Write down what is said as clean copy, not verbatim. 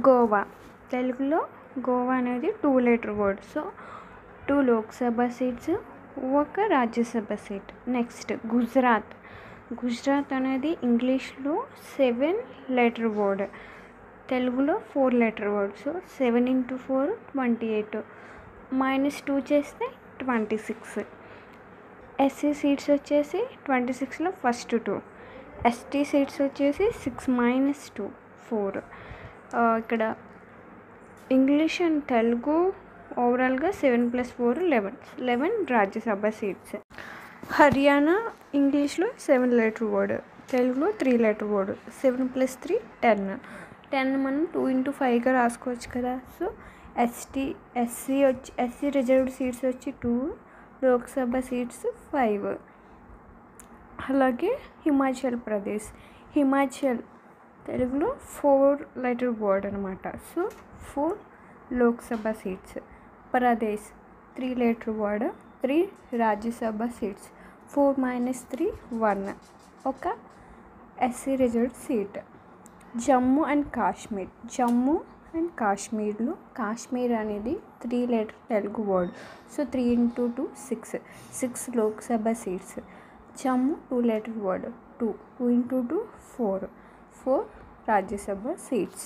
గోవా, తెలుగులో గోవా అనేది 2 letter word. So 2 Lok Sabha seats, 1 Rajya Sabha seat. Next Gujarat. Gujarat అనేది ఇంగ్లీష్లో 7 లెటర్ వర్డ్, తెలుగులో 4 లెటర్ వర్డ్. సో 7 × 4 28, -2 చేస్తే 26. ఎస్సీ సీట్స్ వచ్చేసి 26లో ఫస్ట్ 2. ఎస్టీ సీట్స్ వచ్చేసి 6 - 2 4. ఇక్కడ ఇంగ్లీష్ అండ్ తెలుగు ఓవరాల్గా 7 + 4 11 రాజ్యసభ సీట్స్. హర్యానా ఇంగ్లీష్లో 7 లెటర్ వర్డ్, తెలుగులో 3 లెటర్ వర్డ్. 7 + 3 10 మనం 2 × 5గా రాసుకోవచ్చు కదా. సో ఎస్సీ రిజర్వ్డ్ సీట్స్ వచ్చి 2, లోక్సభ సీట్స్ 5. అలాగే హిమాచల్ ప్రదేశ్, హిమాచల్ తెలుగులో 4 లెటర్ వర్డ్ అనమాట. So 4 Lok Sabha seats. Pradesh 3 letter word, 3 Rajya Sabha seats. 4 - 3 1, ఒక SC reserved seat. Jammu and Kashmir, Jammu and కాశ్మీర్లో కాశ్మీర్ అనేది 3 letter Telugu word. So 3 × 2 6 Lok Sabha seats. Jammu 2 letter word, 2 × 2 4 Rajya Sabha seats.